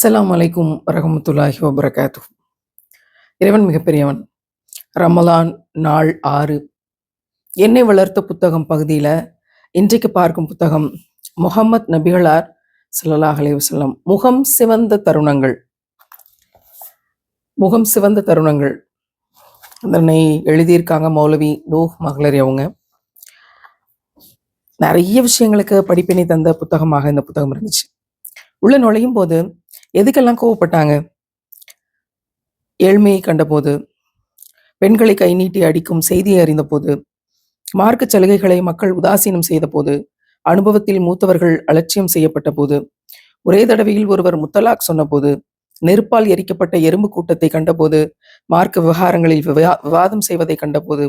அஸ்ஸலாமு அலைக்கும் வரஹ்மத்துல்லாஹி வபரகாத்துஹு. இறைவன் மிகப்பெரியவன். ரமலான் நாள் 6 என்னை வளர்த்த புத்தகம் பகுதியில் இன்றைக்கு பார்க்கும் புத்தகம் முஹம்மத் நபிகளார் ஸல்லல்லாஹு அலைஹி வஸல்லம் முகம் சிவந்த தருணங்கள். முகம் சிவந்த தருணங்கள் அதனை எழுதியிருக்காங்க மௌலவி நூஹ் மகளரி. அவங்க நிறைய விஷயங்களுக்கு படிப்பினை தந்த புத்தகமாக இந்த புத்தகம் இருந்துச்சு. உள்ள நுழையும் போது எதுக்கெல்லாம் கோவப்பட்டாங்க? ஏழ்மையை கண்டபோது, பெண்களை கை நீட்டி அடிக்கும் செய்தியை அறிந்தபோது, மார்க்க சலுகைகளை மக்கள் உதாசீனம் செய்த போது, அனுபவத்தில் மூத்தவர்கள் அலட்சியம் செய்யப்பட்ட போது, ஒரே தடவையில் ஒருவர் முத்தலாக் சொன்னபோது, நெருப்பால் எரிக்கப்பட்ட எறும்பு கூட்டத்தை கண்டபோது, மார்க்க விவகாரங்களில் விவாதம் செய்வதை கண்டபோது,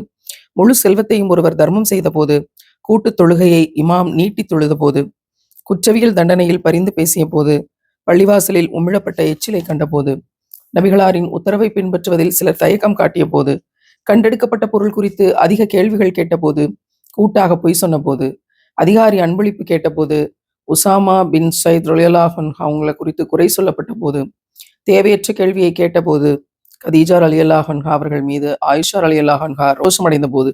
முழு செல்வத்தையும் ஒருவர் தர்மம் செய்த போது, கூட்டுத் தொழுகையை இமாம் நீட்டி தொழுத போது, குற்றவியல் தண்டனையில் பரிந்து பேசிய போது, பள்ளிவாசலில் உமிழப்பட்ட எச்சிலை கண்டபோது, நபிகளாரின் உத்தரவை பின்பற்றுவதில் சிலர் தயக்கம் காட்டிய போது, கண்டெடுக்கப்பட்ட பொருள் குறித்து அதிக கேள்விகள் கேட்டபோது, கூட்டாக பொய் சொன்ன போது, அதிகாரி அன்பளிப்பு கேட்டபோது, உசாமா பின் சைத் ரலியல்லாஹு அன்ஹு அவங்கள குறித்து குறை சொல்லப்பட்ட போது, தேவையற்ற கேள்வியை கேட்டபோது, கதீஜா ரலியல்லாஹு அன்ஹா அவர்கள் மீது ஆயிஷா ரலியல்லாஹு அன்ஹா ரோஷமடைந்த போது,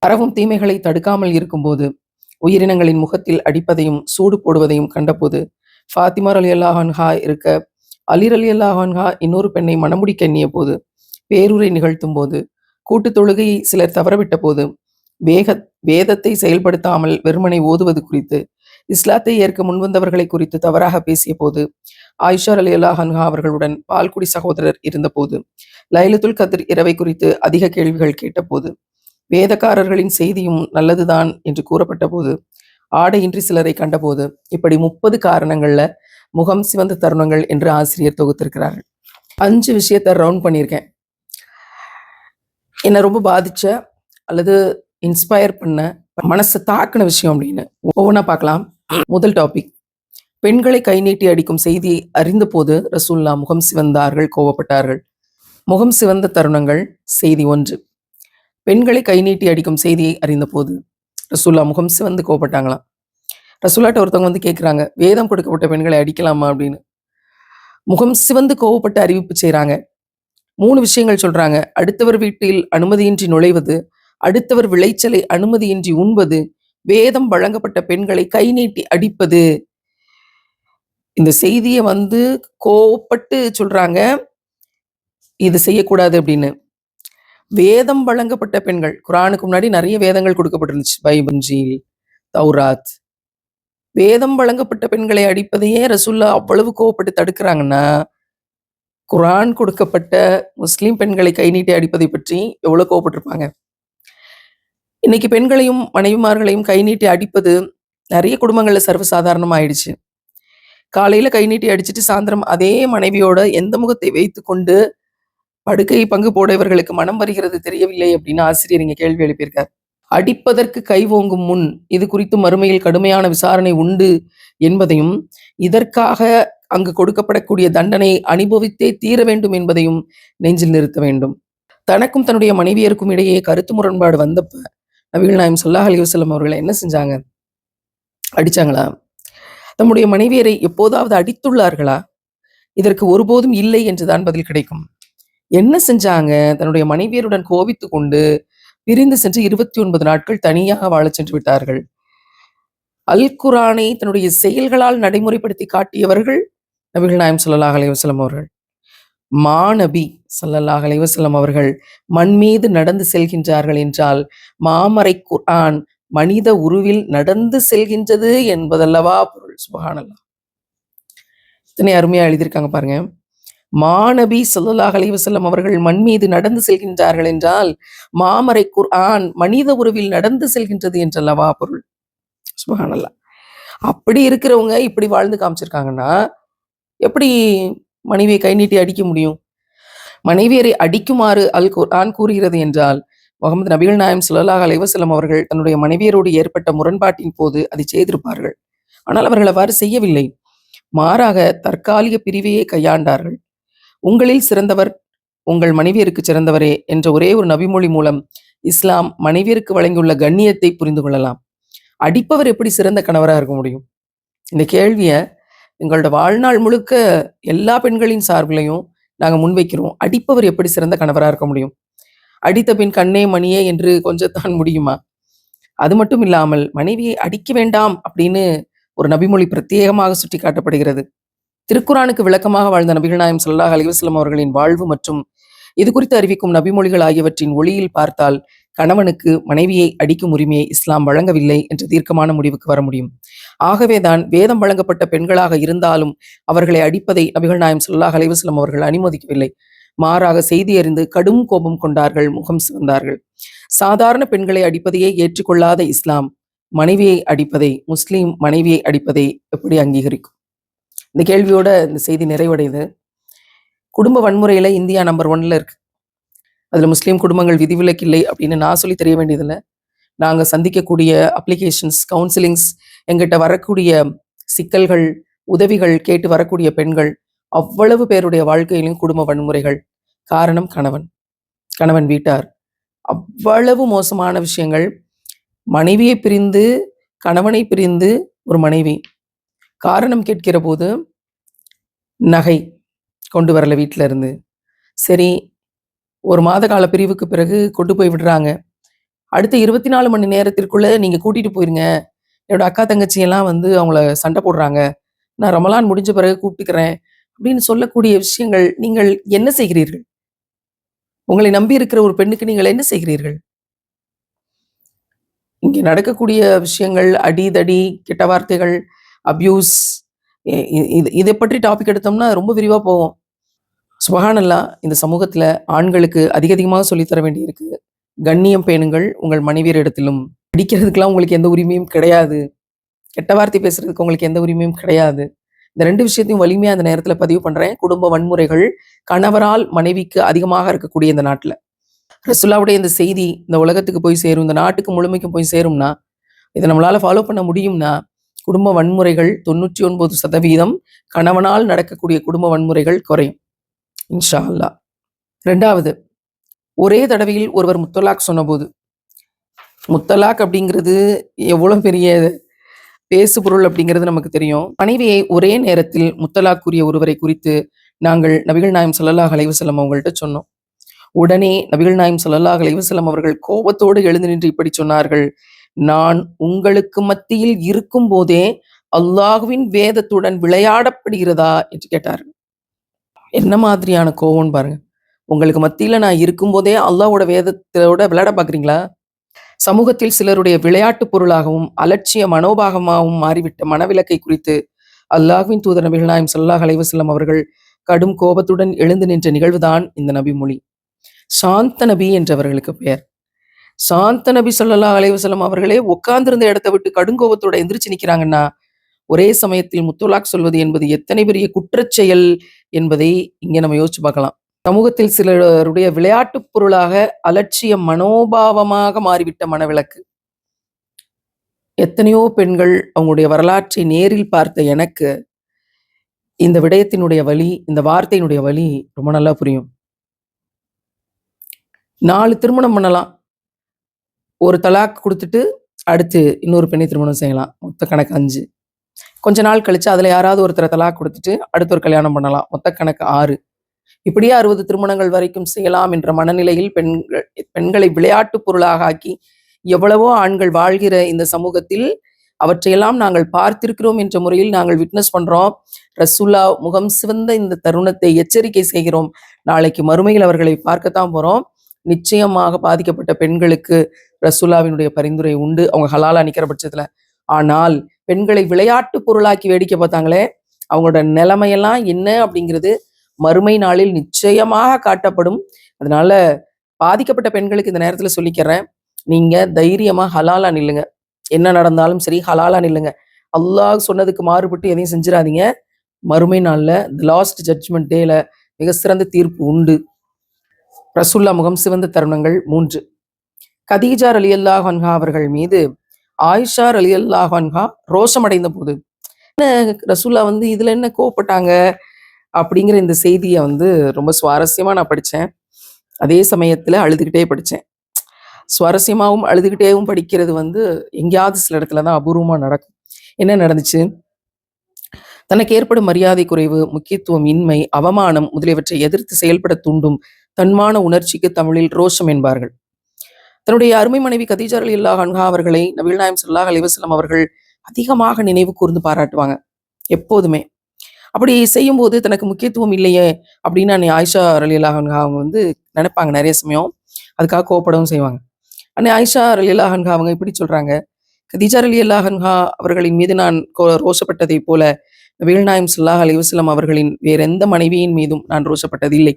பரவும் தீமைகளை தடுக்காமல் இருக்கும்போது, உயிரினங்களின் முகத்தில் அடிப்பதையும் சூடு போடுவதையும் கண்டபோது, ஃபாத்திமா ரலியல்லாஹு அன்ஹா இருக்க அலி ரலியல்லாஹு அன்ஹா இன்னொரு பெண்ணை மணமுடிக்க எண்ணிய போது, பேருரை நிகழ்த்தும் போது, கூட்டு தொழுகையை சிலர் தவறவிட்ட போது, வேதத்தை செயல்படுத்தாமல் வெறுமனை ஓதுவது குறித்து, இஸ்லாத்தை ஏற்க முன்வந்தவர்களை குறித்து தவறாக பேசிய போது, ஆயிஷா ரலியல்லாஹு அன்ஹா அவர்களுடன் பால்குடி சகோதரர் இருந்தபோது, லைலத்துல் கத்ர் இரவை குறித்து அதிக கேள்விகள் கேட்டபோது, வேதக்காரர்களின் செய்தியும் நல்லதுதான் என்று கூறப்பட்ட போது, ஆடையின்றி சிலரை கண்டபோது, இப்படி 30 காரணங்கள்ல முகம் சிவந்த தருணங்கள் என்று ஆசிரியர் தொகுத்திருக்கிறார்கள். 5 விஷயத்தை ரவுண்ட் பண்ணியிருக்கேன். என்னை ரொம்ப பாதிச்ச அல்லது இன்ஸ்பயர் பண்ண, மனசை தாக்கின விஷயம் அப்படின்னு ஒவ்வொன்றா பார்க்கலாம். முதல் டாபிக், பெண்களை கை நீட்டி அடிக்கும் செய்தி அறிந்த போது ரசூல்லா முகம் சிவந்தார்கள், கோவப்பட்டார்கள். முகம் சிவந்த தருணங்கள். செய்தி 1, பெண்களை கை நீட்டி அடிக்கும் செய்தியை அறிந்த போது ரசூல்லா முகம் சிவந்து கோவப்பட்டாங்களாம். ரசூல்லாட்ட ஒருத்தவங்க வந்து கேட்குறாங்க, வேதம் கொடுக்கப்பட்ட பெண்களை அடிக்கலாமா அப்படின்னு. முகம் சிவந்து கோவப்பட்டு அறிவிப்பு செய்கிறாங்க. 3 விஷயங்கள் சொல்றாங்க. அடுத்தவர் வீட்டில் அனுமதியின்றி நுழைவது, அடுத்தவர் விளைச்சலை அனுமதியின்றி உண்பது, வேதம் வழங்கப்பட்ட பெண்களை கை நீட்டி அடிப்பது. இந்த செய்தியை வந்து கோவப்பட்டு சொல்றாங்க, இது செய்யக்கூடாது அப்படின்னு. வேதம் வழங்கப்பட்ட பெண்கள், குரானுக்கு முன்னாடி நிறைய வேதங்கள் கொடுக்கப்பட்டிருந்துச்சு, பைபிள், இன்ஜீல், தௌராத். வேதம் வழங்கப்பட்ட பெண்களை அடிப்பதையே ரசூல்லா அவ்வளவு கோவப்பட்டு தடுக்கிறாங்கன்னா, குரான் கொடுக்கப்பட்ட முஸ்லீம் பெண்களை கை நீட்டி அடிப்பதை பற்றி எவ்வளவு கோவப்பட்டிருப்பாங்க. இன்னைக்கு பெண்களையும் மனைவிமார்களையும் கை நீட்டி அடிப்பது நிறைய குடும்பங்கள்ல சர்வசாதாரணமா ஆயிடுச்சு. காலையில கை நீட்டி அடிச்சுட்டு சாயந்தரம் அதே மனைவியோட எந்த முகத்தை வைத்து கொண்டு படுக்கை பங்கு போட இவர்களுக்கு மனம் வருகிறது தெரியவில்லை அப்படின்னு ஆசிரியர் இங்க கேள்வி எழுப்பியிருக்கார். அடிப்பதற்கு கை ஓங்கும் முன் இது குறித்து மறுமையில் கடுமையான விசாரணை உண்டு என்பதையும், இதற்காக அங்கு கொடுக்கப்படக்கூடிய தண்டனை அனுபவித்தே தீர வேண்டும் என்பதையும் நெஞ்சில் நிறுத்த வேண்டும். தனக்கும் தன்னுடைய மனைவியருக்கும் இடையே கருத்து முரண்பாடு வந்தப்ப நபிகள் நாயகம் ஸல்லல்லாஹு அலைஹி வஸல்லம் அவர்களை என்ன செஞ்சாங்க? அடிச்சாங்களா? தம்முடைய மனைவியரை எப்போதாவது அடித்துள்ளார்களா? இதற்கு ஒருபோதும் இல்லை என்றுதான் பதில் கிடைக்கும். என்ன செஞ்சாங்க? தன்னுடைய மனைவியருடன் கோபித்து கொண்டு பிரிந்து சென்று 29 நாட்கள் தனியாக வாழச் சென்று விட்டார்கள். அல் குரானை தன்னுடைய செயல்களால் நடைமுறைப்படுத்தி காட்டியவர்கள் நபிகள் நாயகம் ஸல்லல்லாஹு அலைஹி வஸல்லம் அவர்கள். மாநபி ஸல்லல்லாஹு அலைஹி வஸல்லம் அவர்கள் மண் மீது நடந்து செல்கின்றார்கள் என்றால், மாமறை குர்ஆன் மனித உருவில் நடந்து செல்கின்றது என்பதல்லவா பொருள். சுப்ஹானல்லாஹ், இத்தனை அருமையா எழுதியிருக்காங்க பாருங்க. மாநபி ஸல்லல்லாஹு அலைஹி வஸல்லம் அவர்கள் மண் மீது நடந்து செல்கின்றார்கள் என்றால், மாமறை குர்ஆன் மனித உருவில் நடந்து செல்கின்றது என்றல்லவா பொருள். சுப்ஹானல்லாஹ். அப்படி இருக்கிறவங்க இப்படி வாழ்ந்து காமிச்சிருக்காங்கன்னா, எப்படி மனைவியை கை நீட்டி அடிக்க முடியும்? மனைவியரை அடிக்குமாறு அல் குர்ஆன் கூறுகிறது என்றால், முகமது நபிகள் நாயகம் ஸல்லல்லாஹு அலைஹி வஸல்லம் அவர்கள் தன்னுடைய மனைவியரோடு ஏற்பட்ட முரண்பாட்டின் போது அதை செய்திருப்பார்கள். ஆனால் அவர்கள் அவ்வாறு செய்யவில்லை. மாறாக தற்காலிக பிரிவையே கையாண்டார்கள். உங்களில் சிறந்தவர் உங்கள் மனைவியருக்கு சிறந்தவரே என்ற ஒரே ஒரு நபிமொழி மூலம் இஸ்லாம் மனைவியருக்கு வழங்கியுள்ள கண்ணியத்தை புரிந்து கொள்ளலாம். அடிப்பவர் எப்படி சிறந்த கணவராக இருக்க முடியும்? இந்த கேள்வியை எங்களோட வாழ்நாள் முழுக்க எல்லா பெண்களின் சார்பிலையும் நாங்க முன்வைக்கிறோம். அடிப்பவர் எப்படி சிறந்த கணவரா இருக்க முடியும்? அடித்த பின் கண்ணே மணியே என்று கொஞ்சத்தான் முடியுமா? அது மட்டும் இல்லாமல் மனைவியை அடிக்க வேண்டாம் அப்படின்னு ஒரு நபிமொழி பிரத்யேகமாக சுட்டிக்காட்டப்படுகிறது. திருக்குரானுக்கு விளக்கமாக வாழ்ந்த நபிகள் நாயகம் ஸல்லல்லாஹு அலைஹி வஸல்லம் அவர்களின் வாழ்வு மற்றும் இது குறித்து அறிவிக்கும் நபிமொழிகள் ஆகியவற்றின் ஒளியில் பார்த்தால் கணவனுக்கு மனைவியை அடிக்கும் உரிமையை இஸ்லாம் வழங்கவில்லை என்ற தீர்க்கமான முடிவுக்கு வர முடியும். ஆகவேதான் வேதம் வழங்கப்பட்ட பெண்களாக இருந்தாலும் அவர்களை அடிப்பதை நபிகள் நாயகம் ஸல்லல்லாஹு அலைஹி வஸல்லம் அவர்கள் அனுமதிக்கவில்லை. மாறாக செய்தி அறிந்து கடும் கோபம் கொண்டார்கள், முகம் சிவந்தார்கள். சாதாரண பெண்களை அடிப்பதையே ஏற்றுக்கொள்ளாத இஸ்லாம் மனைவியை அடிப்பதை, முஸ்லீம் மனைவியை அடிப்பதை எப்படி அங்கீகரிக்கும்? இந்த கேள்வியோட இந்த செய்தி நிறைவடையுது. குடும்ப வன்முறையில இந்தியா நம்பர் 1ல இருக்கு. அதுல முஸ்லீம் குடும்பங்கள் விதிவிலக்கு இல்லை அப்படின்னு நான் சொல்லி தெரிய வேண்டியதில்லை. நாங்க சந்திக்கக்கூடிய அப்ளிகேஷன்ஸ், கவுன்சிலிங்ஸ், எங்கிட்ட வரக்கூடிய சிக்கல்கள், உதவிகள் கேட்டு வரக்கூடிய பெண்கள் அவ்வளவு பேருடைய வாழ்க்கையிலும் குடும்ப வன்முறைகள். காரணம் கணவன், கணவன் வீட்டார். அவ்வளவு மோசமான விஷயங்கள். மனைவியை பிரிந்து, கணவனை பிரிந்து ஒரு மனைவி காரணம் கேட்கிற போது நகை கொண்டு வரல வீட்டில இருந்து. சரி, ஒரு மாத கால பிரிவுக்கு பிறகு கொண்டு போய் விடுறாங்க. அடுத்த 24 மணி நேரத்திற்குள்ள நீங்க கூட்டிட்டு போயிருங்க, என்னோட அக்கா தங்கச்சியெல்லாம் வந்து அவங்கள சண்டை போடுறாங்க, நான் ரமலான் முடிஞ்ச பிறகு கூப்பிட்டுக்கிறேன் அப்படின்னு சொல்லக்கூடிய விஷயங்கள். நீங்கள் என்ன செய்கிறீர்கள்? உங்களை நம்பி இருக்கிற ஒரு பெண்ணுக்கு நீங்கள் என்ன செய்கிறீர்கள்? இங்கே நடக்கக்கூடிய விஷயங்கள், அடிதடி, கெட்ட வார்த்தைகள், அபியூஸ், இதை பற்றி டாபிக் எடுத்தோம்னா ரொம்ப விரிவா போவோம். சுபஹானல்லாஹ், இந்த சமூகத்துல ஆண்களுக்கு அதிகமாக சொல்லித்தர வேண்டியிருக்கு. கண்ணியம் பேணுங்கள் உங்கள் மனைவியரிடத்திலும். அடிக்கிறதுக்கெல்லாம் உங்களுக்கு எந்த உரிமையும் கிடையாது. கெட்ட வார்த்தை பேசுறதுக்கு உங்களுக்கு எந்த உரிமையும் கிடையாது. இந்த 2 விஷயத்தையும் வலிமையா அந்த நேரத்துல பதிவு பண்றேன். குடும்ப வன்முறைகள் கணவரால் மனைவிக்கு அதிகமாக இருக்கக்கூடிய இந்த நாட்டுல. ரசூலுல்லாவுடைய இந்த செய்தி இந்த உலகத்துக்கு போய் சேரும், இந்த நாட்டுக்கு முழுமைக்கும் போய் சேரும்னா, இதை நம்மளால ஃபாலோ பண்ண முடியும்னா, குடும்ப வன்முறைகள் 99% கணவனால் நடக்கக்கூடிய குடும்ப வன்முறைகள் குறையும் இன்ஷா அல்லாஹ். 2வது, ஒரே தடவையில் ஒருவர் முத்தலாக் சொன்னபோது, முத்தலாக் அப்படிங்கிறது எவ்வளவு பெரிய பேசு பொருள் அப்படிங்கிறது நமக்கு தெரியும். மனைவியை ஒரே நேரத்தில் முத்தலாக் கூறிய ஒருவரை குறித்து நாங்கள் நபிகள் நாயகம் ஸல்லல்லாஹு அலைஹி வஸல்லம் அவங்கள்ட்ட சொன்னோம். உடனே நபிகள் நாயகம் ஸல்லல்லாஹு அலைஹி வஸல்லம் அவர்கள் கோபத்தோடு எழுந்து நின்று இப்படி சொன்னார்கள்: நான் உங்களுக்கு மத்தியில் இருக்கும் போதே அல்லாஹ்வின் வேதத்துடன் விளையாடப்படுகிறதா என்று கேட்டார்கள். என்ன மாதிரியான கோவம்னு பாருங்க. உங்களுக்கு மத்தியில நான் இருக்கும்போதே அல்லாஹ்வோட வேதத்தோட விளையாட பார்க்குறீங்களா? சமூகத்தில் சிலருடைய விளையாட்டு பொருளாகவும் அலட்சிய மனோபாகமாகவும் மாறிவிட்ட மனவிலக்கை குறித்து அல்லாஹ்வின் தூதர் நபிகள் நாயகம் ஸல்லல்லாஹு அலைஹி வஸல்லம் அவர்கள் கடும் கோபத்துடன் எழுந்து நின்ற நிகழ்வுதான் இந்த நபி மொழி. சாந்த நபி என்றவர்களுக்கு பெயர். சாந்த நபி ஸல்லல்லாஹு அலைஹி வஸல்லம் அவர்களே உட்கார்ந்திருந்த இடத்தை விட்டு கடுங்கோபத்தோட எந்திரிச்சு நிக்கிறாங்கன்னா, ஒரே சமயத்தில் முத்தலாக் சொல்வது என்பது எத்தனை பெரிய குற்றச்செயல் என்பதை இங்க நம்ம யோசிச்சு பார்க்கலாம். சமூகத்தில் சிலருடைய விளையாட்டு பொருளாக அலட்சிய மனோபாவமாக மாறிவிட்ட மனவிலக்கு. எத்தனையோ பெண்கள் அவங்களுடைய வரலாற்றை நேரில் பார்த்த எனக்கு இந்த விடயத்தினுடைய வலி, இந்த வார்த்தையினுடைய வலி ரொம்ப நல்லா புரியும். 4 திருமணம் பண்ணலாம். ஒரு தலாக் கொடுத்துட்டு அடுத்து இன்னொரு பெண்ணை திருமணம் செய்யலாம். மொத்த கணக்கு 5. கொஞ்ச நாள் கழிச்சு அதுல யாராவது ஒருத்தரை தலாக் கொடுத்துட்டு அடுத்த ஒரு கல்யாணம் பண்ணலாம். மொத்த கணக்கு 6. இப்படியே 60 திருமணங்கள் வரைக்கும் செய்யலாம் என்ற மனநிலையில் பெண்களை விளையாட்டு பொருளாக ஆக்கி எவ்வளவோ ஆண்கள் வாழ்கிற இந்த சமூகத்தில் அவற்றையெல்லாம் நாங்கள் பார்த்திருக்கிறோம் என்ற முறையில் நாங்கள் விட்னஸ் பண்றோம். ரசூல்லா முகம் சிவந்த இந்த தருணத்தை எச்சரிக்கை செய்கிறோம். நாளைக்கு மறுமையில் அவர்களை பார்க்கத்தான் போறோம். நிச்சயமாக பாதிக்கப்பட்ட பெண்களுக்கு ரசூல்லாவினுடைய பரிந்துரை உண்டு, அவங்க ஹலாலா நிக்கிற பட்சத்துல. ஆனால் பெண்களை விளையாட்டு பொருளாக்கி வேடிக்கை பார்த்தாங்களே, அவங்களோட நிலைமையெல்லாம் என்ன அப்படிங்கிறது மறுமை நாளில் நிச்சயமாக காட்டப்படும். அதனால பாதிக்கப்பட்ட பெண்களுக்கு இந்த நேரத்துல சொல்லிக்கிறேன், நீங்க தைரியமா ஹலாலா நில்லுங்க. என்ன நடந்தாலும் சரி ஹலாலா நில்லுங்க. அல்லாஹ் சொன்னதுக்கு மாறுபட்டு எதையும் செஞ்சிடாதீங்க. மறுமை நாள்ல தி லாஸ்ட் ஜட்ஜ்மெண்ட் டேல மிக சிறந்த தீர்ப்பு உண்டு. ரசூல்லா முகம் சிவந்த தருணங்கள் 3. கதீஜா ரலியல்லாஹு அன்ஹா அவர்கள் மீது ஆயிஷா ரலியல்லாஹு அன்ஹா ரோஷமடைந்த போது ரசூல்லா வந்து இதுல என்ன கோவப்பட்டாங்க அப்படிங்கிற இந்த செய்தியை வந்து ரொம்ப சுவாரஸ்யமா நான் படிச்சேன். அதே சமயத்துல அழுதுகிட்டே படிச்சேன். சுவாரஸ்யமாவும் அழுதுகிட்டேவும் படிக்கிறது வந்து எங்கேயாவது சில இடத்துல தான் அபூர்வமா நடக்கும். என்ன நடந்துச்சு? தனக்கு ஏற்படும் மரியாதை குறைவு, முக்கியத்துவம் இன்மை, அவமானம் முதலியவற்றை எதிர்த்து செயல்பட தூண்டும் தன்மான உணர்ச்சிக்கு தமிழில் ரோஷம் என்பார்கள். தன்னுடைய அருமை மனைவி கதீஜா ரலியல்லாஹு அன்ஹா அவர்களை நபிகள் நாயகம் ஸல்லல்லாஹு அலைஹி வஸல்லம் அவர்கள் அதிகமாக நினைவு கூர்ந்து பாராட்டுவாங்க எப்போதுமே. அப்படி செய்யும்போது தனக்கு முக்கியத்துவம் இல்லையே அப்படின்னு அன்னை ஆயிஷா ரலியல்லாஹு அன்ஹா அவங்க நினைப்பாங்க நிறைய சமயம். அதுக்காக கோவப்படவும் செய்வாங்க. அன்னை ஆயிஷா ரலியல்லாஹு அன்ஹா அவங்க இப்படி சொல்றாங்க, கதீஜா ரலியல்லாஹு அன்ஹா அவர்களின் மீது நான் ரோஷப்பட்டதைப் போல நபிகள் நாயகம் ஸல்லல்லாஹு அலைஹி வஸல்லம் அவர்களின் வேற எந்த மனைவியின் மீதும் நான் ரோஷப்பட்டதில்லை.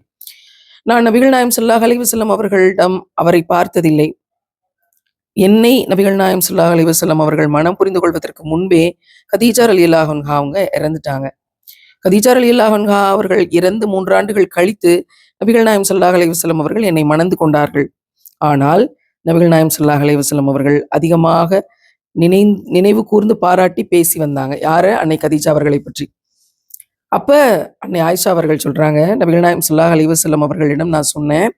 நான் நபிகள் நாயகம் ஸல்லல்லாஹு அலைஹி வஸல்லம் அவர்களிடம் அவரை பார்த்ததில்லை. என்னை நபிகள் நாயகம் ஸல்லல்லாஹு அலைஹி வஸல்லம் அவர்கள் மனம் புரிந்து கொள்வதற்கு முன்பே கதீஜா ரலியல்லாஹு அன்ஹா அவங்க இறந்துட்டாங்க. கதீஜா ரலியல்லாஹு அன்ஹா அவர்கள் இறந்து 3 ஆண்டுகள் கழித்து நபிகள் நாயகம் ஸல்லல்லாஹு அலைஹி வஸல்லம் அவர்கள் என்னை மணந்து கொண்டார்கள். ஆனால் நபிகள் நாயகம் ஸல்லல்லாஹு அலைஹி வஸல்லம் அவர்கள் அதிகமாக நினைவு கூர்ந்து பாராட்டி பேசி வந்தாங்க. யார? அன்னை கதீஜா அவர்களை பற்றி. அப்ப அன்னை ஆயிஷா அவர்கள் சொல்றாங்க, நபிகள் நாயகம் ஸல்லல்லாஹு அலைஹி வஸல்லம் அவர்களிடம் நான் சொன்னேன்,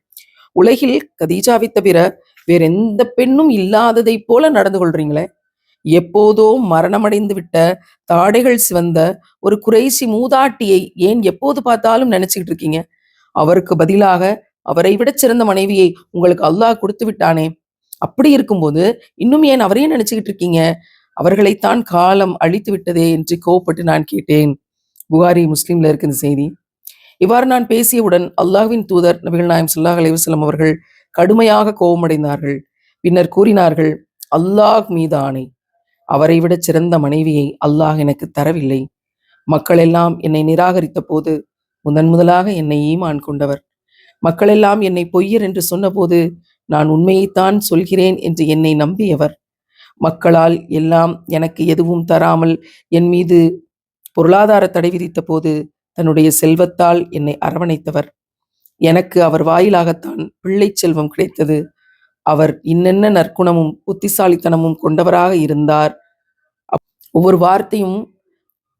உலகில் கதீஜாவை தவிர வேற எந்த பெண்ணும் இல்லாததைப் போல நடந்து கொள்றீங்களே. எப்போதோ மரணமடைந்து விட்ட தாடைகள் சிவந்த ஒரு குறைசி மூதாட்டியை ஏன் எப்போது பார்த்தாலும் நினைச்சுக்கிட்டு இருக்கீங்க? அவருக்கு பதிலாக அவரை விட சிறந்த மனைவியை உங்களுக்கு அல்லாஹ் கொடுத்து விட்டானே. அப்படி இருக்கும்போது இன்னும் ஏன் அவரையே நினைச்சுக்கிட்டு இருக்கீங்க? அவர்களைத்தான் காலம் அழித்து விட்டதே என்று கோவப்பட்டு நான் கேட்டேன். புகாரி, முஸ்லிம்ல இருக்கு இந்த செய்தி. இவ்வாறு நான் பேசியவுடன் அல்லாஹ்வின் தூதர் நபிகள் நாயகம் ஸல்லல்லாஹு அலைஹி வஸல்லம் அவர்கள் கடுமையாக கோபமடைந்தார்கள். பின்னர் கூறினார்கள், அல்லாஹ் மீது ஆணை, அவரை விட சிறந்த மனைவியை அல்லாஹ் எனக்கு தரவில்லை. மக்கள் எல்லாம் என்னை நிராகரித்த போது முதலாக என்னை ஈமான் கொண்டவர். மக்களெல்லாம் என்னை பொய்யர் என்று சொன்னபோது நான் உண்மையைத்தான் சொல்கிறேன் என்று என்னை நம்பியவர். மக்களால் எல்லாம் எனக்கு எதுவும் தராமல் என் மீது பொருளாதார தடை விதித்த போது தன்னுடைய செல்வத்தால் என்னை அரவணைத்தவர். எனக்கு அவர் வாயிலாகத்தான் பிள்ளை செல்வம் கிடைத்தது. அவர் இன்னென்ன நற்குணமும் புத்திசாலித்தனமும் கொண்டவராக இருந்தார். ஒவ்வொரு வார்த்தையும்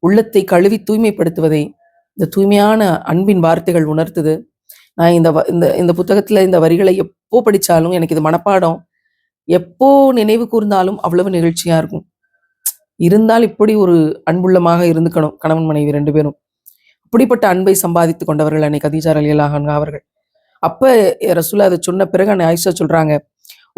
உள்ளத்தை கழுவி தூய்மைப்படுத்துவதை இந்த தூய்மையான அன்பின் வார்த்தைகள் உணர்த்துது. நான் இந்த புத்தகத்துல இந்த வரிகளை எப்போ படிச்சாலும் எனக்கு இது மனப்பாடம். எப்போ நினைவு கூர்ந்தாலும் அவ்வளவு நிகழ்ச்சியா இருக்கும். இருந்தால் இப்படி ஒரு அன்புள்ளமாக இருந்துக்கணும் கணவன் மனைவி 2 பேரும். அப்படிப்பட்ட அன்பை சம்பாதித்து கொண்டவர்கள் அன்னை கதீஜா ரலியல்லாஹு அன்ஹா அவர்கள். அப்ப ரசூலா அதை சொன்ன பிறகு அன்னை ஆயிஷா சொல்றாங்க,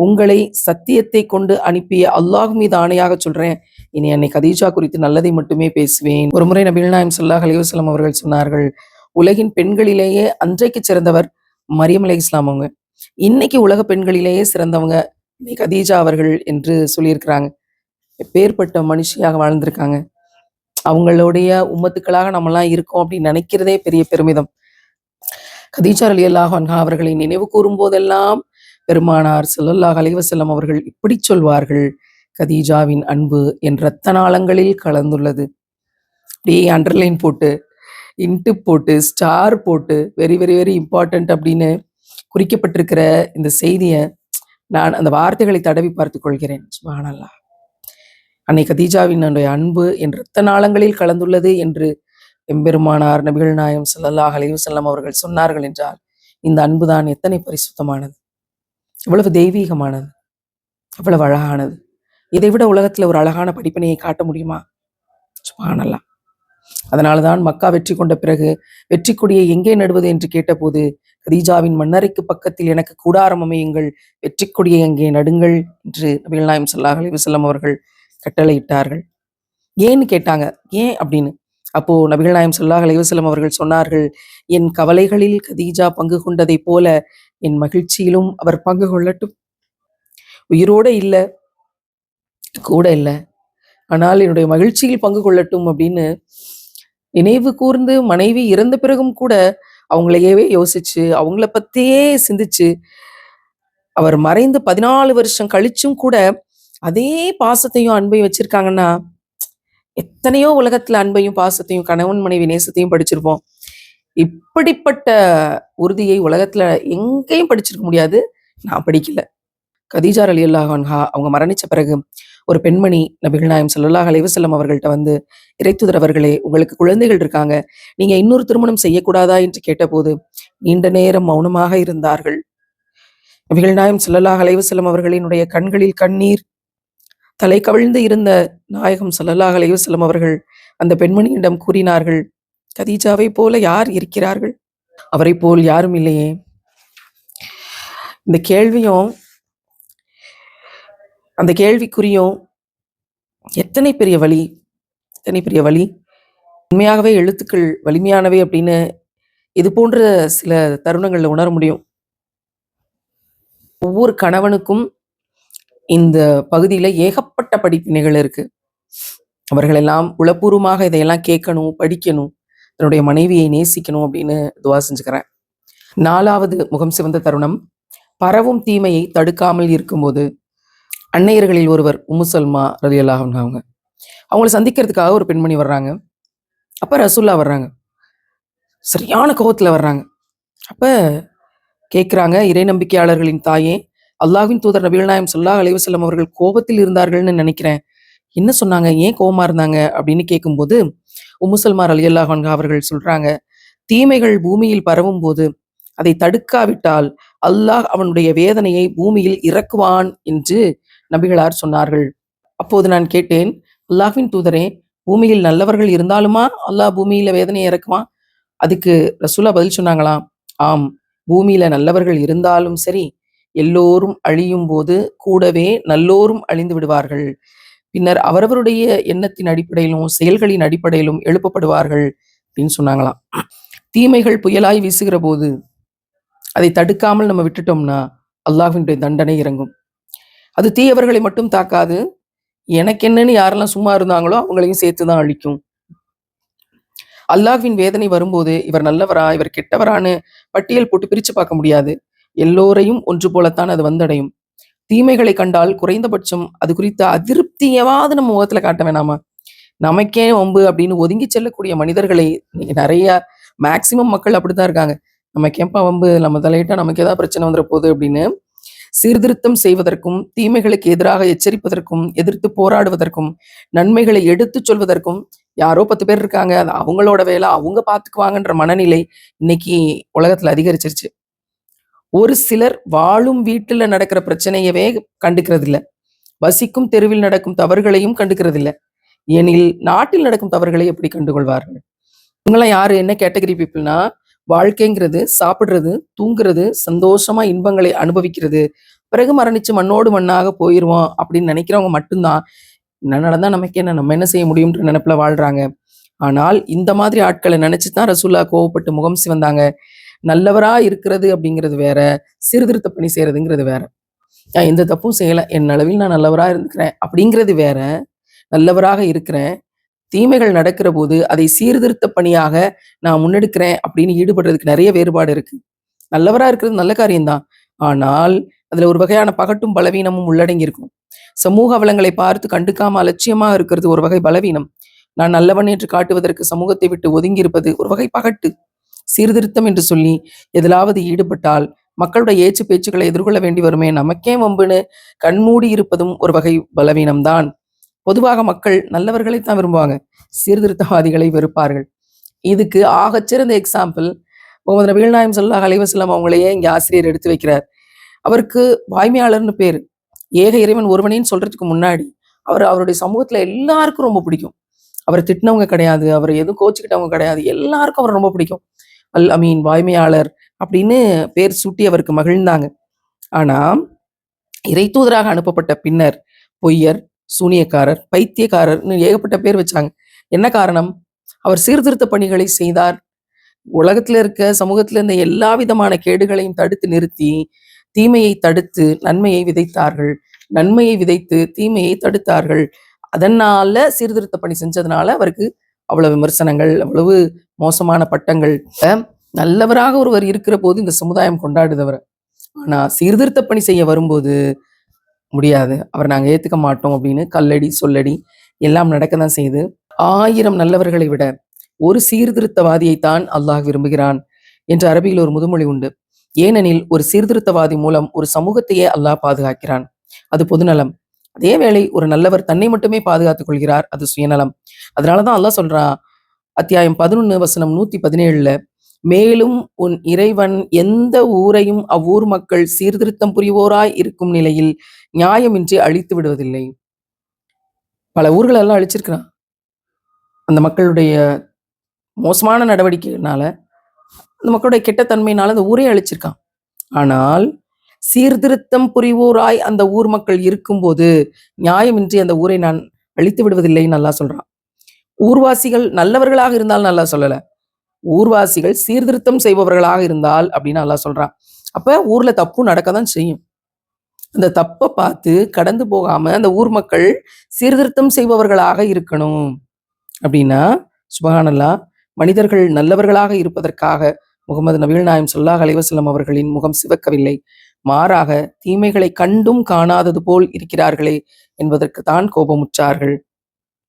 உங்களை சத்தியத்தை கொண்டு அனுப்பிய அல்லாஹ் மீது ஆணையாக சொல்றேன், இனி அன்னை கதீஜா குறித்து நல்லதை மட்டுமே பேசுவேன். ஒரு முறை நபிகள் நாயகம் ஸல்லல்லாஹு அலைஹி வஸல்லம் அவர்கள் சொன்னார்கள், உலகின் பெண்களிலேயே அன்றைக்கு சிறந்தவர் மரியம் அலைஹிஸ்ஸலாம் அவங்க. இன்னைக்கு உலக பெண்களிலேயே சிறந்தவங்க அன்னை கதீஜா அவர்கள் என்று சொல்லியிருக்கிறாங்க. எப்பேற்பட்ட மனுஷியாக வாழ்ந்திருக்காங்க. அவங்களுடைய உம்மத்துக்களாக நம்மலாம் இருக்கோம் அப்படின்னு நினைக்கிறதே பெரிய பெருமிதம். கதீஜா ரலியல்லாஹு அன்ஹா அவர்களை நினைவு கூறும் போதெல்லாம் பெருமானார் ஸல்லல்லாஹு அலைஹி வஸல்லம் அவர்கள் இப்படி சொல்வார்கள், கதீஜாவின் அன்பு என் இரத்த நாளங்களில் கலந்துள்ளது. அப்படியே அண்டர்லைன் போட்டு, இன்ட்டு போட்டு, ஸ்டார் போட்டு, வெரி வெரி வெரி இம்பார்ட்டன்ட் அப்படின்னு குறிக்கப்பட்டிருக்கிற இந்த செய்தியை நான் அந்த வார்த்தைகளை தடவி பார்த்துக் கொள்கிறேன். சுப்ஹானல்லாஹ். அன்னை கதீஜாவின் அன்பு என் இரத்த நாளங்களில் கலந்துள்ளது என்று எம்பெருமானார் நபிகள் நாயகம் ஸல்லல்லாஹு அலைஹி வஸல்லம் அவர்கள் சொன்னார்கள் என்றால் இந்த அன்புதான் எத்தனை பரிசுத்தமானது, எவ்வளவு தெய்வீகமானது, எவ்வளவு அழகானது. இதை விட உலகத்துல ஒரு அழகான படிப்பினையை காட்ட முடியுமா? சுப்ஹானல்லாஹ். அதனாலதான் மக்கா வெற்றி கொண்ட பிறகு வெற்றி கொடியை எங்கே நடுவது என்று கேட்டபோது கதீஜாவின் மண்ணறைக்கு பக்கத்தில் எனக்கு கூடாரம் அமையுங்கள், வெற்றி கொடியை அங்கே நடுங்கள் என்று நபிகள் நாயகம் ஸல்லல்லாஹு அலைஹி வஸல்லம் அவர்கள் கட்டளையிட்டார்கள். ஏன்னு கேட்டாங்க. ஏன் அப்படின்னு. அப்போ நபிகள் நாயகம் ஸல்லல்லாஹு அலைஹி வஸல்லம் அவர்கள் சொன்னார்கள், என் கவலைகளில் கதீஜா பங்கு கொண்டதை போல என் மகிழ்ச்சியிலும் அவர் பங்கு கொள்ளட்டும். உயிரோட இல்ல, கூட இல்ல, ஆனால் என்னுடைய மகிழ்ச்சியில் பங்கு கொள்ளட்டும் அப்படின்னு நினைவு கூர்ந்து மனைவி இறந்த பிறகும் கூட அவங்களையே யோசிச்சு அவங்கள பத்தியே சிந்திச்சு அவர் மறைந்து 14 வருஷம் கழிச்சும் கூட அதே பாசத்தையும் அன்பையும் வச்சிருக்காங்கன்னா, எத்தனையோ உலகத்துல அன்பையும் பாசத்தையும் கணவன் மனைவி நேசத்தையும் படிச்சிருப்போம். இப்படிப்பட்ட உறுதியை உலகத்துல எங்கேயும் படிச்சிருக்க முடியாது. நான் படிக்கல. கதீஜா ரலியல்லாஹு அன்ஹா அவங்க மரணிச்ச பிறகு ஒரு பெண்மணி நபிகள் நாயகம் ஸல்லல்லாஹு அலைஹி வஸல்லம் அவர்கள்ட்ட வந்து, இறைத்தூதர் அவர்களே, உங்களுக்கு குழந்தைகள் இருக்காங்க, நீங்க இன்னொரு திருமணம் செய்யக்கூடாதா என்று கேட்டபோது நீண்ட நேரம் மௌனமாக இருந்தார்கள். நபிகள் நாயகம் ஸல்லல்லாஹு அலைஹி வஸல்லம் அவர்களினுடைய கண்களில் கண்ணீர், தலை கவிழ்ந்து இருந்த நாயகம் ஸல்லல்லாஹு அலைஹி வஸல்லம் அவர்கள் அந்த பெண்மணியிடம் கூறினார்கள், கதீஜாவை போல யார் இருக்கிறார்கள்? அவரை போல் யாரும் இல்லையே. இந்த கேள்வியும் அந்த கேள்விக்குறியும் எத்தனை பெரிய வழி, எத்தனை பெரிய வழி. உண்மையாகவே எழுத்துக்கள் வலிமையானவை அப்படின்னு இது போன்ற சில தருணங்கள்ல உணர முடியும். ஒவ்வொரு கணவனுக்கும் இந்த பகுதியில ஏகப்பட்ட படிப்பினைகள் இருக்கு. அவர்களெல்லாம் உளப்பூர்வமாக இதையெல்லாம் கேட்கணும், படிக்கணும், தன்னுடைய மனைவியை நேசிக்கணும் அப்படின்னு துவா செஞ்சுக்கிறேன். 4வது முகம் சிவந்த தருணம், பரவும் தீமையை தடுக்காமல் இருக்கும்போது அன்னையர்களில் ஒருவர் உம்மு சல்மா ரலியல்லாஹு அன்ஹா அவங்க. அவங்கள சந்திக்கிறதுக்காக ஒரு பெண்மணி வர்றாங்க. அப்ப ரசூல்லா வர்றாங்க. சரியான கோவத்துல வர்றாங்க. அப்ப கேட்குறாங்க, இறை நம்பிக்கையாளர்களின் தாயே, அல்லாஹ்வின் தூதர் நபிகள் நாயகம் ஸல்லல்லாஹு அலைஹி வஸல்லம் அவர்கள் கோபத்தில் இருந்தார்கள்னு நினைக்கிறேன். என்ன சொன்னாங்க? ஏன் கோவமா இருந்தாங்க? அப்படின்னு கேட்கும்போது, உம்மு சல்மா ரலியல்லாஹு அன்ஹா அவர்கள் சொல்றாங்க, தீமைகள் பூமியில் பரவும்போது அதை தடுக்காவிட்டால் அல்லாஹ் அவனுடைய வேதனையை பூமியில் இறக்குவான் என்று நபிகளார் சொன்னார்கள். அப்போது நான் கேட்டேன், அல்லாஹ்வின் தூதரே, பூமியில் நல்லவர்கள் இருந்தாலுமா அல்லாஹ் பூமியில வேதனையை இறக்குவான்? அதுக்கு ரசூலா பதில் சொன்னாங்களாம், ஆம், பூமியில நல்லவர்கள் இருந்தாலும் சரி, எல்லோரும் அழியும் போது கூடவே நல்லோரும் அழிந்து விடுவார்கள். பின்னர் அவரவருடைய எண்ணத்தின் அடிப்படையிலும் செயல்களின் அடிப்படையிலும் எழுப்பப்படுவார்கள் அப்படின்னு சொன்னாங்களாம். தீமைகள் புயலாய் வீசுகிற போது அதை தடுக்காமல் நம்ம விட்டுட்டோம்னா அல்லாஹ்வினுடைய தண்டனை இறங்கும். அது தீயவர்களை மட்டும் தாக்காது, எனக்கு என்னன்னு யாரெல்லாம் சும்மா இருந்தாங்களோ அவங்களையும் சேர்த்துதான் அழிக்கும். அல்லாஹ்வின் வேதனை வரும்போது இவர் நல்லவரா இவர் கெட்டவரான்னு பட்டியல் போட்டு பிரிச்சு பார்க்க முடியாது. எல்லோரையும் ஒன்று போலத்தான் அது வந்தடையும். தீமைகளை கண்டால் குறைந்தபட்சம் அது குறித்த அதிருப்தியாவது நம்ம முகத்துல காட்ட வேணாமா? நமக்கே வம்பு அப்படின்னு ஒதுங்கி செல்லக்கூடிய மனிதர்களை இன்னைக்கு நிறைய மேக்சிமம் மக்கள் அப்படித்தான் இருக்காங்க. நமக்கேப்பா வம்பு, நம்ம தலையிட்டா நமக்கு ஏதாவது பிரச்சனை வந்துட போகுது அப்படின்னு சீர்திருத்தம் செய்வதற்கும், தீமைகளுக்கு எதிராக எச்சரிப்பதற்கும், எதிர்த்து போராடுவதற்கும், நன்மைகளை எடுத்துச் சொல்வதற்கும் யாரோ 10 பேர் இருக்காங்க. அது அவங்களோட வேலை, அவங்க பார்த்துக்குவாங்கன்ற மனநிலை இன்னைக்கு உலகத்துல அதிகரிச்சிருச்சு. ஒரு சிலர் வாழும் வீட்டுல நடக்கிற பிரச்சனையவே கண்டுக்கிறது இல்ல. வசிக்கும் தெருவில் நடக்கும் தவறுகளையும் கண்டுக்கிறது இல்ல. எனில் நாட்டில் நடக்கும் தவறுகளை எப்படி கண்டுகொள்வார்கள்? இவங்கெல்லாம் யாரு? என்ன கேட்டகரி பீப்புள்னா, வாழ்க்கைங்கிறது சாப்பிடுறது, தூங்குறது, சந்தோஷமா இன்பங்களை அனுபவிக்கிறது, பிறகு மரணிச்சு மண்ணோடு மண்ணாக போயிருவோம் அப்படின்னு நினைக்கிறவங்க மட்டும்தான், என்ன நடந்தா நமக்கு என்ன, நம்ம என்ன செய்ய முடியும்ன்ற நினைப்புல வாழ்றாங்க. ஆனால் இந்த மாதிரி ஆட்களை நினைச்சு தான் ரசூல்லா கோவப்பட்டு முகம் சிவந்தாங்க. நல்லவரா இருக்கிறது அப்படிங்கிறது வேற, சீர்திருத்த பணி செய்யறதுங்கிறது வேற. நான் எந்த தப்பும் செய்யல, என் அளவில் நான் நல்லவரா இருந்துக்கிறேன் அப்படிங்கிறது வேற. நல்லவராக இருக்கிறேன், தீமைகள் நடக்கிற போது அதை சீர்திருத்த பணியாக நான் முன்னெடுக்கிறேன் அப்படின்னு ஈடுபடுறதுக்கு நிறைய வேறுபாடு இருக்கு. நல்லவரா இருக்கிறது நல்ல காரியம்தான். ஆனால் அதுல ஒரு வகையான பகட்டும் பலவீனமும் உள்ளடங்கி இருக்கும். சமூக அவலங்களை பார்த்து கண்டுக்காம அலட்சியமா இருக்கிறது ஒரு வகை பலவீனம். நான் நல்லவன் என்று காட்டுவதற்கு சமூகத்தை விட்டு ஒதுங்கி இருப்பது ஒரு வகை பகட்டு. சீர்திருத்தம் என்று சொல்லி எதிலாவது ஈடுபட்டால் மக்களுடைய ஏச்சு பேச்சுக்களை எதிர்கொள்ள வேண்டி வருமே, நமக்கே வம்புன்னு கண்மூடி இருப்பதும் ஒரு வகை பலவீனம்தான். பொதுவாக மக்கள் நல்லவர்களை தான் விரும்புவாங்க, சீர்திருத்தவாதிகளை வெறுப்பார்கள். இதுக்கு ஆகச்சிறந்த எக்ஸாம்பிள் முகமது நபிகள் நாயகம் ஸல்லல்லாஹு அலைஹி வஸல்லம் அவங்களையே இங்க ஆசிரியர் எடுத்து வைக்கிறார். அவருக்கு வாய்மையாளர்னு பேரு. ஏக இறைவன் ஒருவனேன்னு சொல்றதுக்கு முன்னாடி அவருடைய சமூகத்துல எல்லாருக்கும் ரொம்ப பிடிக்கும். அவரை திட்டினவங்க கிடையாது, அவர் எதுவும் கோச்சுக்கிட்டவங்க கிடையாது, எல்லாருக்கும் அவர் ரொம்ப பிடிக்கும். அல் அமீன், வாய்மையாளர் அப்படின்னு பேர் சூட்டி அவருக்கு மகிழ்ந்தாங்க. ஆனா இறைத்தூதராக அனுப்பப்பட்ட பின்னர் பொய்யர், சூனியக்காரர், பைத்தியக்காரர்னு ஏகப்பட்ட பேர் வச்சாங்க. என்ன காரணம்? அவர் சீர்திருத்த பணிகளை செய்தார். உலகத்துல இருக்க சமூகத்துல இருந்த எல்லா விதமான கேடுகளையும் தடுத்து நிறுத்தி, தீமையை தடுத்து நன்மையை விதைத்தார்கள். நன்மையை விதைத்து தீமையை தடுத்தார்கள். அதனால சீர்திருத்த பணி செஞ்சதுனால அவருக்கு அவ்வளவு விமர்சனங்கள், அவ்வளவு மோசமான பட்டங்கள். நல்லவராக ஒருவர் இருக்கிற போது இந்த சமுதாயம் கொண்டாடுது அவரை. ஆனா சீர்திருத்த பணி செய்ய வரும்போது முடியாது, அவரை நாங்க ஏத்துக்க மாட்டோம் அப்படின்னு கல்லடி, சொல்லடி எல்லாம் நடக்கதான் செய்யுது. 1000 நல்லவர்களை விட ஒரு சீர்திருத்தவாதியைத்தான் அல்லாஹ் விரும்புகிறான் என்று அரபியில் ஒரு முதுமொழி உண்டு. ஏனெனில் ஒரு சீர்திருத்தவாதி மூலம் ஒரு சமூகத்தையே அல்லாஹ் பாதுகாக்கிறான், அது பொதுநலம். அதே வேளை ஒரு நல்லவர் தன்னை மட்டுமே பாதுகாத்துக் கொள்கிறார், அது சுயநலம். அதனாலதான் அல்லாஹ் சொல்றான், அத்தியாயம் 11 வசனம் 117, மேலும் உன் இறைவன் எந்த ஊரையும் அவ்வூர் மக்கள் சீர்திருத்தம் புரிவோராய் இருக்கும் நிலையில் நியாயமின்றி அழித்து விடுவதில்லை. பல ஊர்கள் எல்லாம் அழிச்சிருக்கிறான். அந்த மக்களுடைய மோசமான நடவடிக்கையினால, அந்த மக்களுடைய கெட்ட தன்மையினால அந்த ஊரே அழிச்சிருக்கான். ஆனால் சீர்திருத்தம் புரிவோராய் அந்த ஊர் மக்கள் இருக்கும்போது நியாயமின்றி அந்த ஊரை நான் அழித்து விடுவதில்லைன்னு அல்லாஹ் சொல்றான். ஊர்வாசிகள் நல்லவர்களாக இருந்தால் நல்லா சொல்லல, ஊர்வாசிகள் சீர்திருத்தம் செய்பவர்களாக இருந்தால் அப்படின்னு அல்லாஹ் சொல்றான். அப்ப ஊர்ல தப்பு நடக்கதான் செய்யும். அந்த தப்பை பார்த்து கடந்து போகாம அந்த ஊர் மக்கள் சீர்திருத்தம் செய்பவர்களாக இருக்கணும். அப்படின்னா சுபஹானல்லாஹ், மனிதர்கள் நல்லவர்களாக இருப்பதற்காக முகமது நபிகள் நாயம் ஸல்லல்லாஹு அலைஹி வஸல்லம் அவர்களின் முகம் சிவக்கவில்லை, மாறாக தீமைகளை கண்டும் காணாதது போல் இருக்கிறார்களே என்பதற்கு தான் கோபமுற்றார்கள்.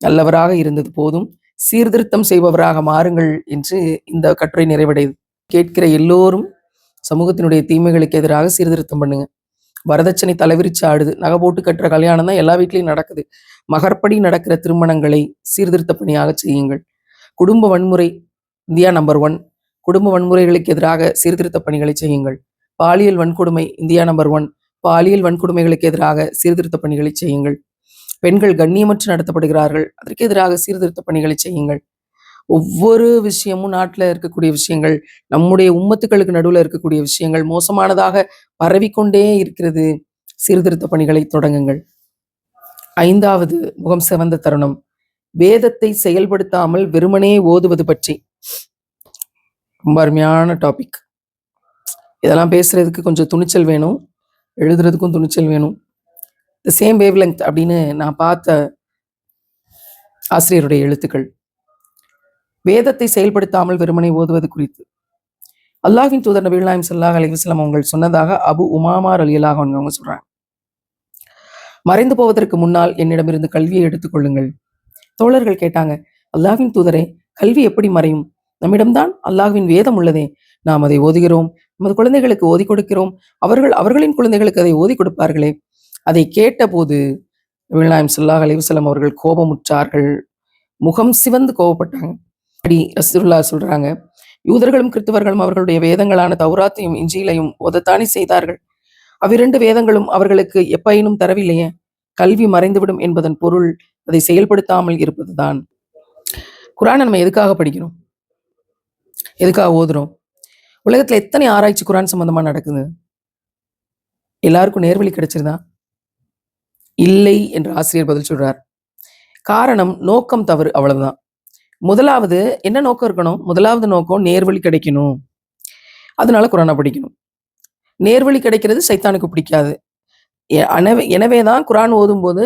நல்லவராக இருந்தது போதும், சீர்திருத்தம் செய்பவராக மாறுங்கள் என்று இந்த கட்டுரை நிறைவடையுது. கேட்கிற எல்லோரும் சமூகத்தினுடைய தீமைகளுக்கு எதிராக சீர்திருத்தம் பண்ணுங்க. வரதட்சணை தலைவிரிச்சு ஆடுது. நகை போட்டு கட்டுற கல்யாணம் தான் எல்லா வீட்லையும் நடக்குது. மகற்படி நடக்கிற திருமணங்களை சீர்திருத்த பணியாக செய்யுங்கள். குடும்ப வன்முறை இந்தியா நம்பர் 1. குடும்ப வன்முறைகளுக்கு எதிராக சீர்திருத்த பணிகளை செய்யுங்கள். பாலியல் வன்கொடுமை இந்தியா நம்பர் 1. பாலியல் வன்கொடுமைகளுக்கு எதிராக சீர்திருத்த பணிகளை செய்யுங்கள். பெண்கள் கண்ணியமற்று நடத்தப்படுகிறார்கள், அதற்கு எதிராக சீர்திருத்த பணிகளை செய்யுங்கள். ஒவ்வொரு விஷயமும் நாட்டில் இருக்கக்கூடிய விஷயங்கள், நம்முடைய உம்மத்துக்களுக்கு நடுவில் இருக்கக்கூடிய விஷயங்கள் மோசமானதாக பரவிக்கொண்டே இருக்கிறது. சீர்திருத்த பணிகளை தொடங்குங்கள். 5வது முகம் சிவந்த தருணம், வேதத்தை செயல்படுத்தாமல் வெறுமனே ஓதுவது பற்றி. ரொம்ப அருமையான டாபிக். இதெல்லாம் பேசுறதுக்கு கொஞ்சம் துணிச்சல் வேணும், எழுதுறதுக்கும் துணிச்சல் வேணும். த சேம் வேவ் லெங்த் அப்படின்னு நான் பார்த்த ஆசிரியருடைய எழுத்துக்கள். வேதத்தை செயல்படுத்தாமல் வெறுமனை ஓதுவது குறித்து அல்லாஹ்வின் தூதர் நபிகள் நாயகம் ஸல்லல்லாஹு அலைஹி வஸல்லம் அவங்க சொன்னதாக அபு உமாமா ரலியல்லாஹு அன்ஹு அவங்க சொல்றாங்க. மறைந்து போவதற்கு முன்னால் என்னிடமிருந்து கல்வியை எடுத்துக்கொள்ளுங்கள். தோழர்கள் கேட்டாங்க, அல்லாஹ்வின் தூதரே, கல்வி எப்படி மறையும்? நம்மிடம்தான் அல்லாஹ்வின் வேதம் உள்ளதே, நாம் அதை ஓதுகிறோம், நமது குழந்தைகளுக்கு ஓதி கொடுக்கிறோம், அவர்களின் குழந்தைகளுக்கு அதை ஓதி கொடுப்பார்களே. அதை கேட்டபோது நபிகள் நாயகம் ஸல்லல்லாஹு அலைஹி வஸல்லம் அவர்கள் கோபமுற்றார்கள், முகம் சிவந்து கோபப்பட்டாங்க. அப்படி ரசூலுல்லாஹ் சொல்றாங்க, யூதர்களும் கிறிஸ்தவர்களும் அவர்களுடைய வேதங்களான தௌராத்தையும் இஞ்சிலையும் ஓதத்தானே செய்தார்கள். அவ்விரண்டு வேதங்களும் அவர்களுக்கு எப்பயினும் தரவில்லையே. கல்வி மறைந்துவிடும் என்பதன் பொருள் அதை செயல்படுத்தாமல் இருப்பதுதான். குரானை நம்ம எதுக்காக படிக்கிறோம், எதுக்காக ஓதுறோம்? உலகத்துல எத்தனை ஆராய்ச்சி குரான் சம்பந்தமா நடக்குது? எல்லாருக்கும் நேர்வழி கிடைச்சிருதா? இல்லை என்று ஆசிரியர் பதில் சொல்றார். காரணம் நோக்கம் தவறு, அவ்வளவுதான். முதலாவது என்ன நோக்கம் இருக்கணும்? முதலாவது நோக்கம் நேர்வழி கிடைக்கணும், அதனால குரானை படிக்கணும். நேர்வழி கிடைக்கிறது சைத்தானுக்கு பிடிக்காது. எனவேதான் குரான் ஓதும் போது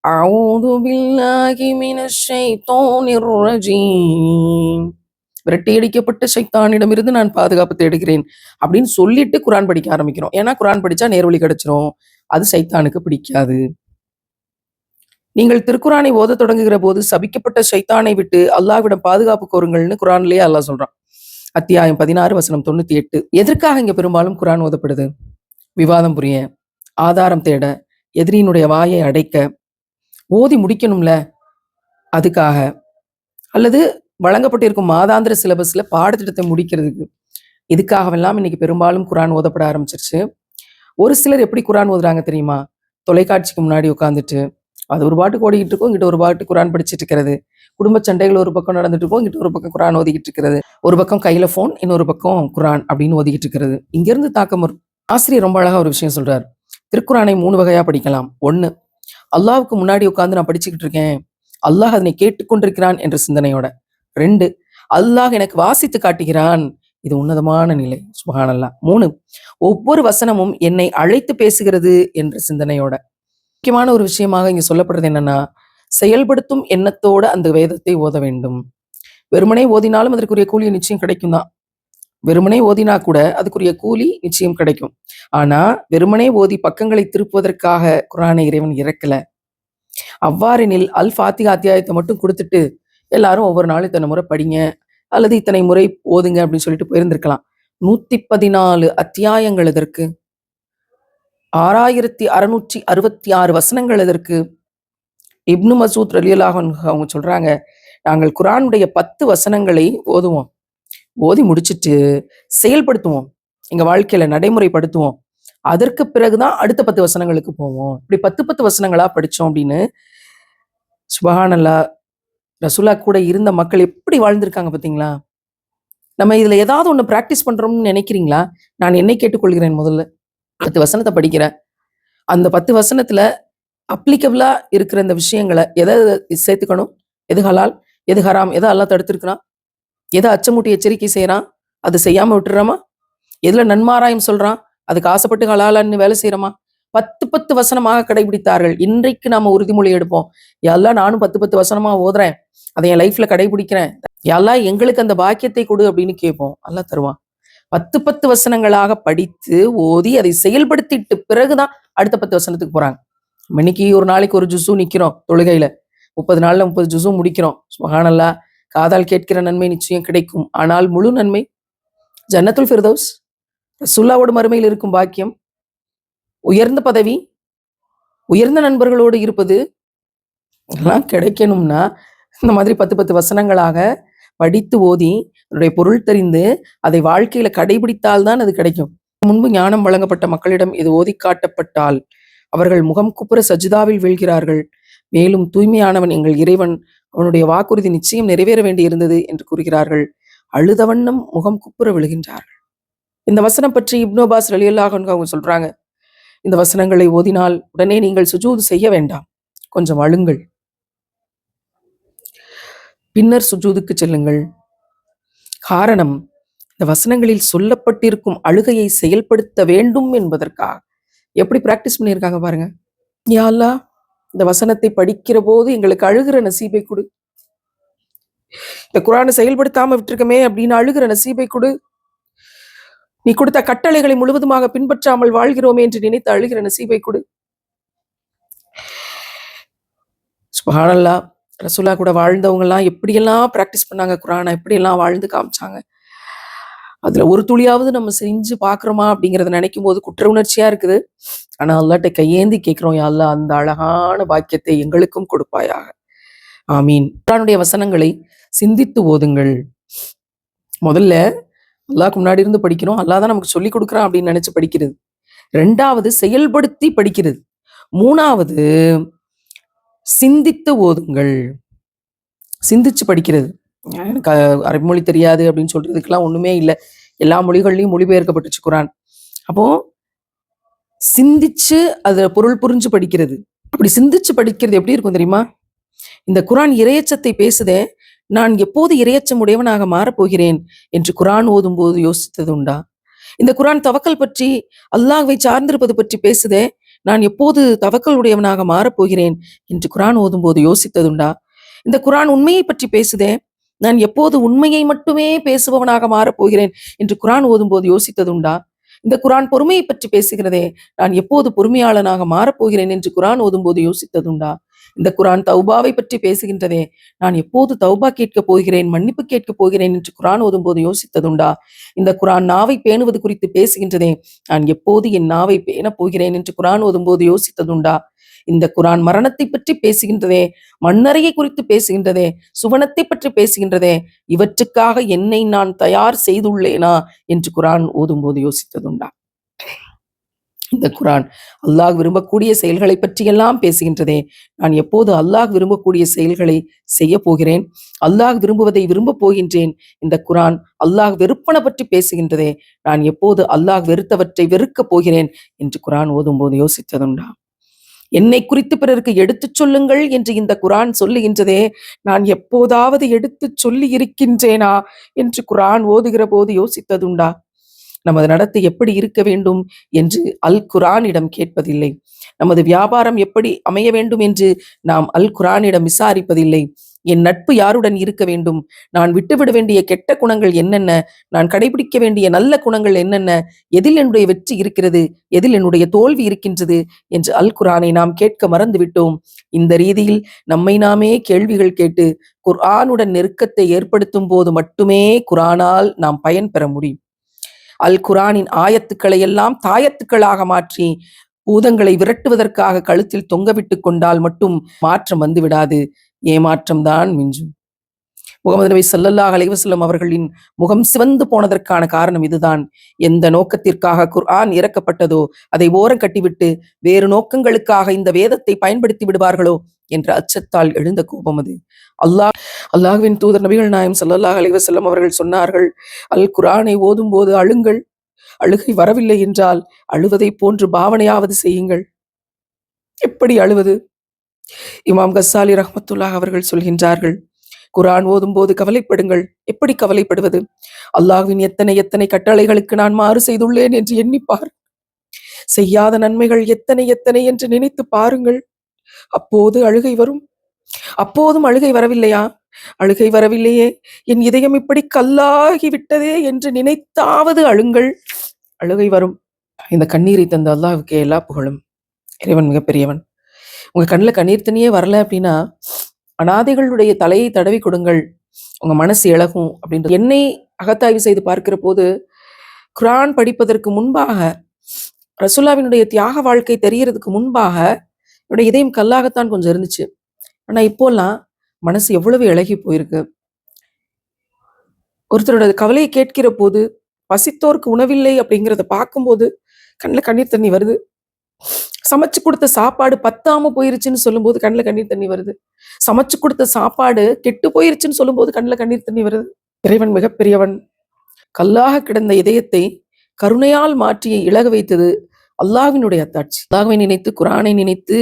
அஊது பில்லாஹி மினஷ் ஷைத்தானிர் ரஜீம், விரட்டியடிக்கப்பட்ட சைத்தானிடமிருந்து நான் பாதுகாப்பு தேடுகிறேன் அப்படின்னு சொல்லிட்டு குரான் படிக்க ஆரம்பிக்கிறோம். ஏன்னா குரான் படிச்சா நேர்வழி கிடைச்சிரும், அது சைத்தானுக்கு பிடிக்காது. நீங்கள் திருக்குரானை ஓத தொடங்குகிற போது சபிக்கப்பட்ட சைத்தானை விட்டு அல்லாஹ்விடம் பாதுகாப்பு கோருங்கள்னு குரான்லயே அல்லாஹ் சொல்றான். அத்தியாயம் 16 வசனம் 98. எதற்காக இங்க பெரும்பாலும் குரான் ஓதப்படுது? விவாதம் புரிய, ஆதாரம் தேட, எதிரியினுடைய வாயை அடைக்க, ஓதி முடிக்கணும்ல அதுக்காக, அல்லது வழங்கப்பட்டிருக்கும் மாதாந்திர சிலபஸ்ல பாடத்திட்டத்தை முடிக்கிறதுக்கு. இதுக்காகவெல்லாம் இன்னைக்கு பெரும்பாலும் குரான் ஓதப்பட ஆரம்பிச்சிருச்சு. ஒரு சிலர் எப்படி குரான் ஓதுறாங்க தெரியுமா? தொலைக்காட்சிக்கு முன்னாடி உட்காந்துட்டு அது ஒரு பாட்டுக்கு ஓடிக்கிட்டு இருக்கும், இங்கிட்ட ஒரு பாட்டு குரான் படிச்சுட்டு இருக்கிறது. குடும்ப சண்டைகள் ஒரு பக்கம் நடந்துட்டு இருக்கும், இங்கிட்ட ஒரு பக்கம் குரான் ஓதிக்கிட்டு இருக்கிறது. ஒரு பக்கம் கையில போன், இன்னொரு பக்கம் குரான் அப்படின்னு ஓதிக்கிட்டு இருக்கிறது. இங்கிருந்து தாக்கம் வரும். ஆசிரியர் ரொம்ப அழகா ஒரு விஷயம் சொல்றார். திருக்குரானை 3 வகையா படிக்கலாம். 1, அல்லாஹ்வுக்கு முன்னாடி உட்கார்ந்து நான் படிச்சுக்கிட்டு இருக்கேன், அல்லாஹ் அதனை கேட்டுக்கொண்டிருக்கிறான் என்ற சிந்தனையோட. 2, அல்லாஹ் எனக்கு வாசித்து காட்டுகிறான், இது உன்னதமான நிலை, சுப்ஹானல்லாஹ். 3, ஒவ்வொரு வசனமும் என்னை அழைத்து பேசுகிறது என்ற சிந்தனையோட. முக்கியமான ஒரு விஷயமாக இங்க சொல்லப்படுறது என்னன்னா, செயல்படுத்தும் எண்ணத்தோட அந்த வேதத்தை ஓத வேண்டும். வெறுமனே ஓதினாலும் அதற்குரிய கூலி நிச்சயம் கிடைக்கும் தான். வெறுமனே ஓதினா கூட அதுக்குரிய கூலி நிச்சயம் கிடைக்கும். ஆனா வெறுமனே ஓதி பக்கங்களை திருப்புவதற்காக குரானை இறைவன் இறக்கல. அவ்வாறெனில் அல் ஃபாத்திஹா அத்தியாயத்தை மட்டும் கொடுத்துட்டு எல்லாரும் ஒவ்வொரு நாளும் இத்தனை முறை படிங்க அல்லது இத்தனை முறை ஓதுங்க அப்படின்னு சொல்லிட்டு போயிருந்திருக்கலாம். 114 அத்தியாயங்கள் எதற்கு? 6666 வசனங்கள் எதற்கு? இப்னு மசூத் ரலியல்லாஹு அன்ஹு அவங்க சொல்றாங்க, நாங்கள் குரானுடைய 10 வசனங்களை ஓதுவோம், ஓதி முடிச்சுட்டு செயல்படுத்துவோம், எங்க வாழ்க்கையில நடைமுறைப்படுத்துவோம், அதற்கு பிறகுதான் அடுத்த 10 வசனங்களுக்கு போவோம். இப்படி 10 வசனங்களா படிச்சோம் அப்படின்னு சுபஹானல்லாஹ். ரசூலா கூட இருந்த மக்கள் எப்படி வாழ்ந்திருக்காங்க பார்த்தீங்களா? நம்ம இதுல ஏதாவது ஒண்ணு பிராக்டிஸ் பண்றோம்னு நினைக்கிறீங்களா? நான் என்னை கேட்டுக்கொள்கிறேன் முதல்ல. 10 வசனத்த படிக்கிறேன். அந்த 10 வசனத்துல அப்ளிகபிளா இருக்கிற இந்த விஷயங்கள எத சேர்த்துக்கணும்? எது ஹலால்? எது ஹராம்? எத அல்லாஹ் தடுத்திருக்கிறான்? எத அச்சமூட்டி எச்சரிக்கை செய்றான்? அது செய்யாம விட்டுர்றோமா? எதுல நன்மாராயம் சொல்றான்? அதுக்கு ஆசைப்பட்டு ஹலாலான்னு வேலை செய்றோமா? 10, 10 வசனமாக கடைபிடித்தார்கள். இன்றைக்கு நாம உறுதிமொழி எடுப்போம். யா அல்லாஹ் நானும் 10, 10 வசனமா ஓதுறேன். அதை என் லைஃப்ல கடைபிடிக்கிறேன். யா அல்லாஹ் எங்களுக்கு அந்த பாக்கியத்தை கொடு அப்படின்னு கேட்போம். அல்லாஹ் தருவான். 10, 10 வசனங்களாக படித்து, ஓதி, அதை செயல்படுத்திட்டு பிறகுதான் அடுத்த 10 வசனத்துக்கு போறாங்க. இன்னைக்கு ஒரு நாளைக்கு ஒரு ஜுஸு நிக்கிறோம் தொழுகையில. 30 நாள்ல 30 ஜுஸு முடிக்கிறோம். சுப்ஹானல்லாஹ். காதால் கேட்கிற நன்மை நிச்சயம் கிடைக்கும். ஆனால் முழு நன்மை ஜன்னத்துல் ஃபிர்தௌஸ், ரசூலுல்லாவோட மறுமையில் இருக்கும் பாக்கியம், உயர்ந்த பதவி, உயர்ந்த நண்பர்களோடு இருப்பது எல்லாம் கிடைக்கணும்னா இந்த மாதிரி 10, 10 வசனங்களாக படித்து ஓதி அதனுடைய பொருள் தெரிந்து அதை வாழ்க்கையில கடைபிடித்தால் தான் அது கிடைக்கும். முன்பு ஞானம் வழங்கப்பட்ட மக்களிடம் இது ஓதி காட்டப்பட்டால் அவர்கள் முகம் குப்புற சஜிதாவில் வீழ்கிறார்கள். மேலும் தூய்மையானவன் எங்கள் இறைவன், அவனுடைய வாக்குறுதி நிச்சயம் நிறைவேற வேண்டி இருந்தது என்று கூறுகிறார்கள். அழுத வண்ணம் முகம் குப்புற விழுகின்றார்கள். இந்த வசனம் பற்றி இப்னு அப்பாஸ் ரலியல்லாஹு அன்ஹு அவங்க சொல்றாங்க, இந்த வசனங்களை ஓதினால் உடனே நீங்கள் சுஜூது செய்ய வேண்டாம், கொஞ்சம் அழுங்கள், பின்னர் சுஜூதுக்கு செல்லுங்கள். காரணம், இந்த வசனங்களில் சொல்லப்பட்டிருக்கும் அழுகையை செயல்படுத்த வேண்டும் என்பதற்காக. எப்படி பிராக்டிஸ் பண்ணியிருக்காங்க பாருங்க. யா அல்லாஹ், இந்த வசனத்தை படிக்கிற போது எங்களுக்கு அழுகிற நசீபை கொடு. இந்த குர்ஆனை செயல்படுத்தாம விட்டுருக்கமே அப்படின்னு அழுகிற நசீபை கொடு. நீ கொடுத்த கட்டளைகளை முழுவதுமாக பின்பற்றாமல் வாழ்கிறோமே என்று நினைத்து அழுகிற நசீபை கொடு. சுப்ஹானல்லாஹ். ரசூலா கூட வாழ்ந்தவங்க எல்லாம் எப்படியெல்லாம் பிராக்டிஸ் பண்ணாங்க, குர்ஆனை எப்படியெல்லாம் வாழ்ந்து காமிச்சாங்க. அதுல ஒரு துளியாவது நம்ம செஞ்சு பாக்குறோமா அப்படிங்கறத நினைக்கும் போது குற்ற உணர்ச்சியா இருக்குது. ஆனா அல்லாஹ்ட்ட கையேந்தி கேட்கிறோம், யா அல்லாஹ் அந்த அழகான பாக்கியத்தை எங்களுக்கும் கொடுப்பாயாக. ஆமீன். குர்ஆனுடைய வசனங்களை சிந்தித்து ஓதுங்கள். முதல்ல அல்லாஹ்க்கு முன்னாடி இருந்து படிக்கிறோம். அல்லாஹ் தான் நமக்கு சொல்லி கொடுக்குறான் அப்படின்னு நினைச்சு படிக்கிறது. 2வது செயல்படுத்தி படிக்கிறது. 3வது சிந்தித்து ஓதுங்கள். சிந்திச்சு படிக்கிறது. எனக்கு அரபி மொழி தெரியாது அப்படின்னு சொல்றதுக்கெல்லாம் ஒண்ணுமே இல்லை. எல்லா மொழிகள்லையும் மொழிபெயர்க்கப்பட்டுச்சு குர்ஆன். அப்போ சிந்திச்சு அதை பொருள் புரிஞ்சு படிக்கிறது. அப்படி சிந்திச்சு படிக்கிறது எப்படி இருக்கும் தெரியுமா? இந்த குர்ஆன் இறையச்சத்தை பேசுதே, நான் எப்போது இறையச்சம் உடையவனாக மாறப்போகிறேன் என்று குர்ஆன் ஓதும் போது யோசித்தது உண்டா? இந்த குர்ஆன் தவக்கல் பற்றி, அல்லாஹ்வை சார்ந்திருப்பது பற்றி பேசுதே, நான் எப்போது தவக்கல் உடையவனாக மாறப்போகிறேன் என்று குர்ஆன் ஓதும் போது யோசித்ததுண்டா? இந்த குர்ஆன் உண்மையை பற்றி பேசுதே, நான் எப்போது உண்மையை மட்டுமே பேசுபவனாக மாறப்போகிறேன் என்று குர்ஆன் ஓதும் போது யோசித்ததுண்டா? இந்த குர்ஆன் பொறுமையை பற்றி பேசுகிறதே, நான் எப்போது பொறுமையாளனாக மாறப்போகிறேன் என்று குர்ஆன் ஓதும் போது யோசித்ததுண்டா? இந்த குர்ஆன் தௌபாவை பற்றி பேசுகின்றதே, நான் எப்போது தௌபா கேட்கப் போகிறேன், மன்னிப்பு கேட்கப் போகிறேன் என்று குர்ஆன் ஓதும் போது யோசித்ததுண்டா? இந்த குர்ஆன் நாவை பேணுவது குறித்து பேசுகின்றதே, நான் எப்போது என் நாவை பேணப் போகிறேன் என்று குர்ஆன் ஓதும் போது யோசித்ததுண்டா? இந்த குர்ஆன் மரணத்தை பற்றி பேசுகின்றதே, மண்ணறையை குறித்து பேசுகின்றதே, சுவனத்தை பற்றி பேசுகின்றதே, இவற்றுக்காக என்னை நான் தயார் செய்துள்ளேனா என்று குர்ஆன் ஓதும் போது யோசித்ததுண்டா? இந்த குர்ஆன் அல்லாஹ் விரும்பக்கூடிய செயல்களை பற்றியெல்லாம் பேசுகின்றதே, நான் எப்போது அல்லாஹ் விரும்பக்கூடிய செயல்களை செய்ய போகிறேன், அல்லாஹ் விரும்புவதை விரும்பப் போகின்றேன். இந்த குர்ஆன் அல்லாஹ் வெறுப்பன பற்றி பேசுகின்றதே, நான் எப்போது அல்லாஹ் வெறுத்தவற்றை வெறுக்கப் போகிறேன் என்று குர்ஆன் ஓதும் போது யோசித்ததுண்டா? என்னை குறித்து பிறருக்கு எடுத்துச் சொல்லுங்கள் என்று இந்த குர்ஆன் சொல்லுகின்றதே, நான் எப்போதாவது எடுத்துச் சொல்லி இருக்கின்றேனா என்று குர்ஆன் ஓதுகிற போது யோசித்ததுண்டா? நமது நடத்தை எப்படி இருக்க வேண்டும் என்று அல் குர்ஆனிடம் கேட்பதில்லை. நமது வியாபாரம் எப்படி அமைய வேண்டும் என்று நாம் அல் குர்ஆனிடம் விசாரிப்பதில்லை. என் நட்பு யாருடன் இருக்க வேண்டும், நான் விட்டுவிட வேண்டிய கெட்ட குணங்கள் என்னென்ன, நான் கடைபிடிக்க வேண்டிய நல்ல குணங்கள் என்னென்ன, எதில் என்னுடைய வெற்றி இருக்கிறது, எதில் என்னுடைய தோல்வி இருக்கின்றது என்று அல் குர்ஆனை நாம் கேட்க மறந்துவிட்டோம். இந்த ரீதியில் நம்மை நாமே கேள்விகள் கேட்டு குர்ஆனுடன் நெருக்கத்தை ஏற்படுத்தும் போது மட்டுமே குர்ஆனால் நாம் பயன் பெற முடியும். அல் குர்ஆனின் ஆயத்துக்களை எல்லாம் தாயத்துக்களாக மாற்றி பூதங்களை விரட்டுவதற்காக கழுத்தில் தொங்கவிட்டு கொண்டால் மட்டும் மாற்றம் வந்துவிடாது, ஏமாற்றம் தான் மிஞ்சும். முகமது நபி ஸல்லல்லாஹு அலைஹி வஸல்லம் அவர்களின் முகம் சிவந்து போனதற்கான காரணம் இதுதான். எந்த நோக்கத்திற்காக குர்ஆன் இறக்கப்பட்டதோ அதை ஓரம் கட்டிவிட்டு வேறு நோக்கங்களுக்காக இந்த வேதத்தை பயன்படுத்தி விடுவார்களோ என்ற அச்சத்தால் எழுந்த கோபம் அது. அல்லாஹ்வின் தூதர் நபிகள் நாயகம் ஸல்லல்லாஹு அலைஹி வஸல்லம் அவர்கள் சொன்னார்கள், அல் குர்ஆனை ஓதும் போது அழுங்கள். அழுகை வரவில்லை என்றால் அழுவதை போன்று பாவனையாவது செய்யுங்கள். எப்படி அழுவது? இமாம் கஸ்ஸாலி ரஹ்மத்துல்லாஹ் அவர்கள் சொல்கின்றார்கள், குர்ஆன் ஓதும் போது கவலைப்படுங்கள். எப்படி கவலைப்படுவது? அல்லாஹ்வின் எத்தனை எத்தனை கட்டளைகளுக்கு நான் மாறு செய்துள்ளேன் என்று எண்ணிப்பார். செய்யாத நன்மைகள் எத்தனை எத்தனை என்று நினைத்து பாருங்கள். அப்போது அழுகை வரும். அப்போதும் அழுகை வரவில்லையா? அழுகை வரவில்லையே, என் இதயம் இப்படி கல்லாகி விட்டதே என்று நினைத்தாவது அழுங்கள். அழுகை வரும். இந்த கண்ணீரை தந்த அல்லாஹ்வுக்கு எல்லா புகழும். இறைவன் மிகப்பெரியவன். உங்க கண்ணில் கண்ணீர் தண்ணியே வரல அப்படின்னா அனாதைகளுடைய தலையை தடவி கொடுங்கள், உங்க மனசு இழகும் அப்படின்றது. என்னை அகத்தாய்வு செய்து பார்க்கிற போது குர்ஆன் படிப்பதற்கு முன்பாக, ரசூலுல்லாஹ்வினுடைய தியாக வாழ்க்கை தெரியறதுக்கு முன்பாக என்னுடைய இதயம் கல்லாகத்தான் கொஞ்சம் இருந்துச்சு. ஆனா இப்போல்லாம் மனசு எவ்வளவு இழகி போயிருக்கு. ஒருத்தரோட கவலையை கேட்கிற போது, பசித்தோருக்கு உணவில்லை அப்படிங்கிறத பார்க்கும்போது கண்ணில் கண்ணீர் தண்ணி வருது. சமைச்சு கொடுத்த சாப்பாடு பத்தாம போயிருச்சுன்னு சொல்லும்போது கண்ணில் கண்ணீர் தண்ணி வருது. சமைச்சு கொடுத்த சாப்பாடு கெட்டு போயிருச்சுன்னு சொல்லும்போது கண்ணில் கண்ணீர் தண்ணி வருது. இறைவன் மிகப்பெரியவன். கல்லாக கிடந்த இதயத்தை கருணையால் மாற்றி இழக வைத்தது அல்லாஹ்வினுடைய அத்தாட்சி. அல்லாஹ்வை நினைத்து, குர்ஆனை நினைத்து,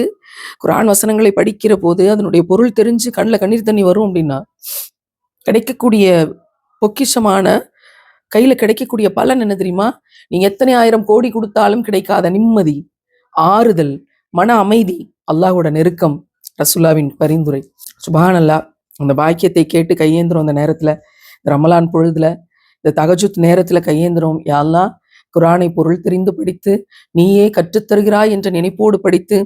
குர்ஆன் வசனங்களை படிக்கிற போது அதனுடைய பொருள் தெரிஞ்சு கண்ணில் கண்ணீர் தண்ணி வரும் அப்படின்னா கிடைக்கக்கூடிய பொக்கிஷமான, கையில கிடைக்கக்கூடிய பலன் என்ன தெரியுமா? நீங்க எத்தனை ஆயிரம் கோடி கொடுத்தாலும் கிடைக்காத நிம்மதி, ஆறுதல், மன அமைதி, அல்லாஹ்வோட நெருக்கம், ரசூலுல்லாஹ்வின் பரிந்துரை. சுப்ஹானல்லாஹ். அந்த பாக்கியத்தை கேட்டு கையேந்திரம். அந்த நேரத்துல, இந்த ரமலான் பொழுதுல, இந்த தஹஜ்ஜுத் நேரத்துல கையேந்திரம். யா அல்லாஹ், குர்ஆனை பொருள் தெரிந்து படித்து, நீயே கற்றுத்தருகிறாய் என்ற நினைப்போடு படித்து,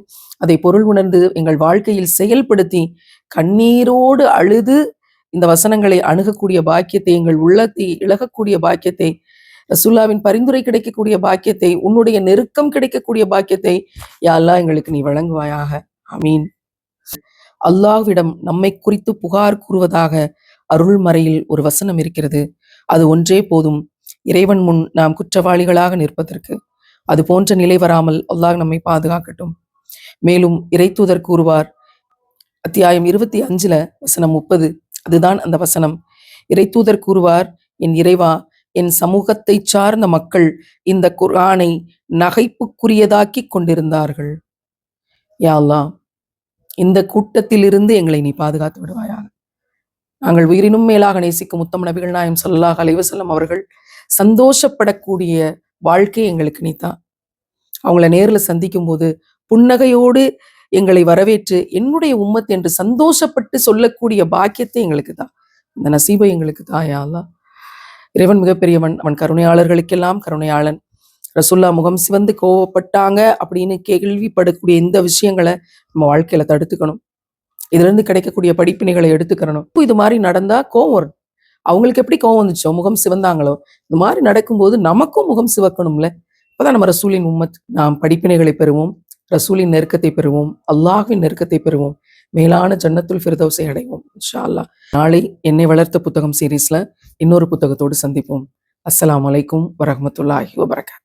அதை பொருள் உணர்ந்து எங்கள் வாழ்க்கையில் செயல்படுத்தி, கண்ணீரோடு அழுது இந்த வசனங்களை அணுகக்கூடிய பாக்கியத்தை, எங்கள் உள்ளத்தை இழகக்கூடிய பாக்கியத்தை, ரசூலுல்லாஹ்வின் பரிந்துரை கிடைக்கக்கூடிய பாக்கியத்தை, உன்னுடைய நெருக்கம் கிடைக்கக்கூடிய பாக்கியத்தை யா அல்லாஹ் எங்களுக்கு நீ வழங்குவாயாக. ஆமீன். அல்லாஹ்விடம் நம்மை குறித்து புகார் கூறுவதாக அருள்மறையில் ஒரு வசனம் இருக்கிறது. அது ஒன்றே போதும் இறைவன் முன் நாம் குற்றவாளிகளாக நிற்பதற்கு. அது போன்ற நிலை வராமல் அல்லாஹ் நம்மை பாதுகாக்கட்டும். மேலும் இறைத்தூதர் கூறுவார், அத்தியாயம் 25 வசனம் 30, அதுதான் அந்த வசனம். இறைத்தூதர் கூறுவார், என் இறைவா, என் சமூகத்தை சார்ந்த மக்கள் இந்த குர்ஆனை நகைப்புக்குரியதாக்கி கொண்டிருந்தார்கள். யா அல்லாஹ், இந்த கூட்டத்திலிருந்து எங்களை நீ பாதுகாத்து விடுவாயாக. நாங்கள் உயிரினும் மேலாக நேசிக்கும் முத்தம் நபிகள் நாயகம் ஸல்லல்லாஹு அலைஹி வஸல்லம் அவர்கள் சந்தோஷப்படக்கூடிய வாழ்க்கை எங்களுக்கு நீதான். அவங்கள நேரில் சந்திக்கும் போது புன்னகையோடு எங்களை வரவேற்று என்னுடைய உம்மத் என்று சந்தோஷப்பட்டு சொல்லக்கூடிய பாக்கியத்தை எங்களுக்கு தான். இந்த நசீபை எங்களுக்கு தான் யா அல்லாஹ். இறைவன் மிகப்பெரியவன். அவன் கருணையாளர்களுக்கெல்லாம் கருணையாளன். ரசூலுல்லாஹ் முகம் சிவந்து கோவப்பட்டாங்க அப்படின்னு கேள்விப்படக்கூடிய இந்த விஷயங்களை நம்ம வாழ்க்கையில தடுத்துக்கணும். இதுல இருந்து கிடைக்கக்கூடிய படிப்பினைகளை எடுத்துக்கிறணும். இது மாதிரி நடந்தா கோவம் வரும். அவங்களுக்கு எப்படி கோவம் வந்துச்சோ, முகம் சிவந்தாங்களோ, இது மாதிரி நடக்கும்போது நமக்கும் முகம் சிவக்கணும்ல. அப்பதான் நம்ம ரசூலின் உம்மத். நாம் படிப்பினைகளை பெறுவோம், ரசூலின் நெருக்கத்தை பெறுவோம், அல்லாஹ்வின் நெருக்கத்தை பெறுவோம், மேலான ஜன்னத்துல் ஃபிர்தௌஸை அடைவோம் இன்ஷா அல்லாஹ். நாளை என்னை வளர்த்த புத்தகம் சீரீஸ்ல இன்னொரு புத்தகத்தோடு சந்திப்போம். அஸ்ஸலாமு அலைக்கும் வரஹ்மத்துல்லாஹி வபரகாத்துஹு.